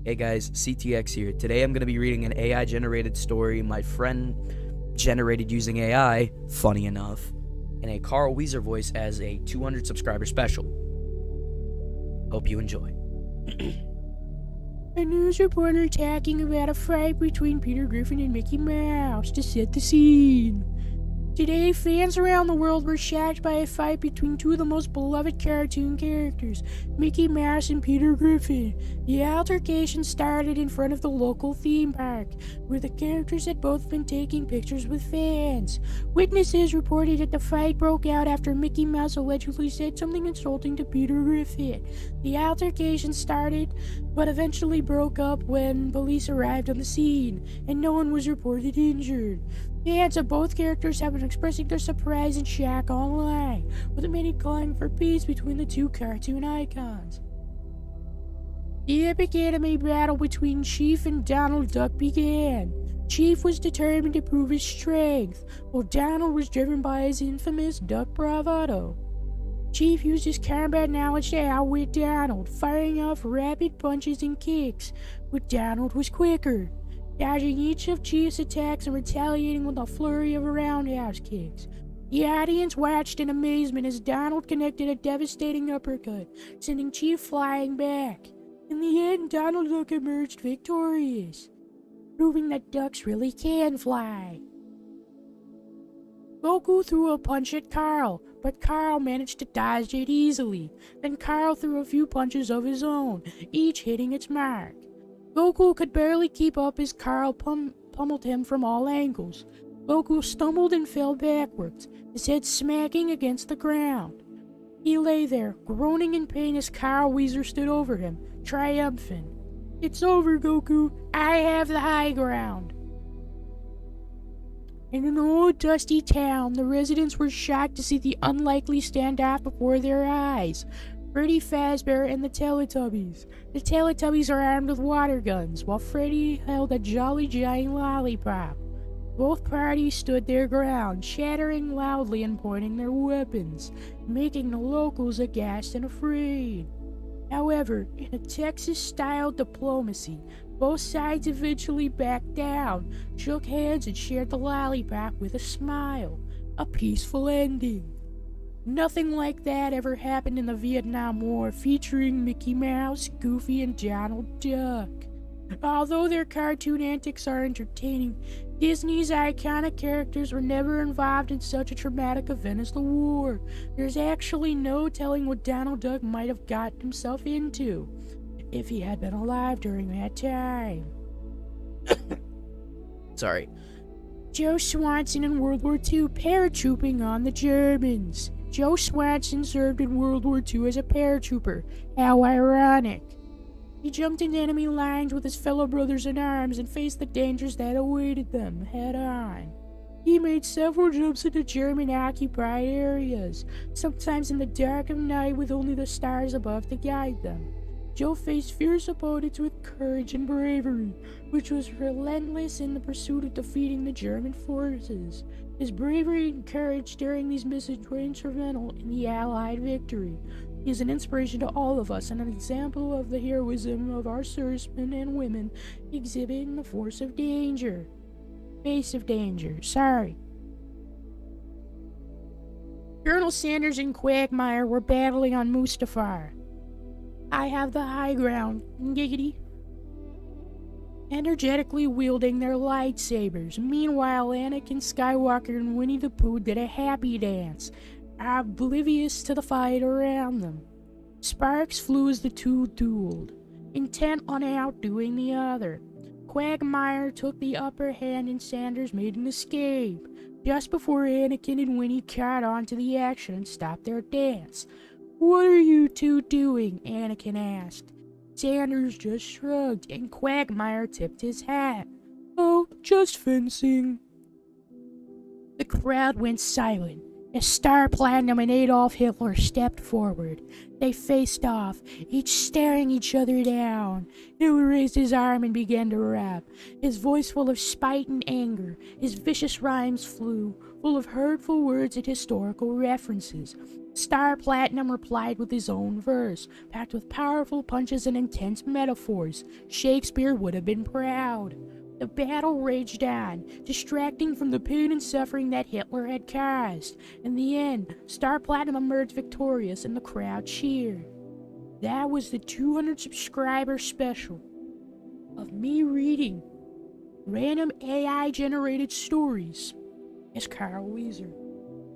Hey guys, CTX here. Today I'm going to be reading an AI generated story my friend generated using AI, funny enough, in a Carl Wheezer voice as a 200 subscriber special. Hope you enjoy. A news reporter talking about a fight between Peter Griffin and Mickey Mouse to set the scene. Today, fans around the world were shocked by a fight between two of the most beloved cartoon characters, Mickey Mouse and Peter Griffin. The altercation started in front of the local theme park, where the characters had both been taking pictures with fans. Witnesses reported that the fight broke out after Mickey Mouse allegedly said something insulting to Peter Griffin. The altercation started, but eventually broke up when police arrived on the scene, and no one was reported injured. Fans of both characters have been expressing their surprise and shock online, with many calling for peace between the two cartoon icons. The epic anime battle between Chief and Donald Duck began. Chief was determined to prove his strength, while Donald was driven by his infamous duck bravado. Chief used his combat knowledge to outwit Donald, firing off rapid punches and kicks, but Donald was quicker, dodging each of Chief's attacks and retaliating with a flurry of roundhouse kicks. The audience watched in amazement as Donald connected a devastating uppercut, sending Chief flying back. In the end, Donald Duck emerged victorious, proving that ducks really can fly. Goku threw a punch at Carl, but Carl managed to dodge it easily. Then Carl threw a few punches of his own, each hitting its mark. Goku could barely keep up as Carl pummeled him from all angles. Goku stumbled and fell backwards, his head smacking against the ground. He lay there, groaning in pain as Carl Wheezer stood over him, triumphant. "It's over, Goku. I have the high ground." In an old dusty town, the residents were shocked to see the unlikely standoff before their eyes. Freddy Fazbear and the Teletubbies. The Teletubbies are armed with water guns, while Freddy held a jolly giant lollipop. Both parties stood their ground, chattering loudly and pointing their weapons, making the locals aghast and afraid. However, in a Texas-style diplomacy, both sides eventually backed down, shook hands, and shared the lollipop with a smile. A peaceful ending. Nothing like that ever happened in the Vietnam War, featuring Mickey Mouse, Goofy, and Donald Duck. Although their cartoon antics are entertaining, Disney's iconic characters were never involved in such a traumatic event as the war. There's actually no telling what Donald Duck might have gotten himself into if he had been alive during that time. Sorry. Joe Swanson in World War II paratrooping on the Germans. Joe Swanson served in World War II as a paratrooper. How ironic. He jumped into enemy lines with his fellow brothers in arms and faced the dangers that awaited them head on. He made several jumps into German-occupied areas, sometimes in the dark of night with only the stars above to guide them. Joe faced fierce opponents with courage and bravery, which was relentless in the pursuit of defeating the German forces. His bravery and courage during these missions were instrumental in the Allied victory. He is an inspiration to all of us and an example of the heroism of our servicemen and women exhibiting the face of danger. Colonel Sanders and Quagmire were battling on Mustafar. I have the high ground, giggity. Energetically wielding their lightsabers. Meanwhile, Anakin Skywalker and Winnie the Pooh did a happy dance, oblivious to the fight around them. Sparks flew as the two dueled, intent on outdoing the other. Quagmire took the upper hand and Sanders made an escape, just before Anakin and Winnie caught on to the action and stopped their dance. "What are you two doing?" Anakin asked. Sanders just shrugged, and Quagmire tipped his hat. "Oh, just fencing." The crowd went silent. As Star Platinum and Adolf Hitler stepped forward, they faced off, each staring each other down. Hitler raised his arm and began to rap, his voice full of spite and anger. His vicious rhymes flew, full of hurtful words and historical references. Star Platinum replied with his own verse, packed with powerful punches and intense metaphors. Shakespeare would have been proud. The battle raged on, distracting from the pain and suffering that Hitler had caused. In the end, Star Platinum emerged victorious and the crowd cheered. That was the 200 subscriber special of me reading random AI generated stories as Carl Wheezer.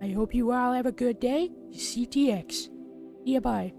I hope you all have a good day. CTX. Yeah, bye.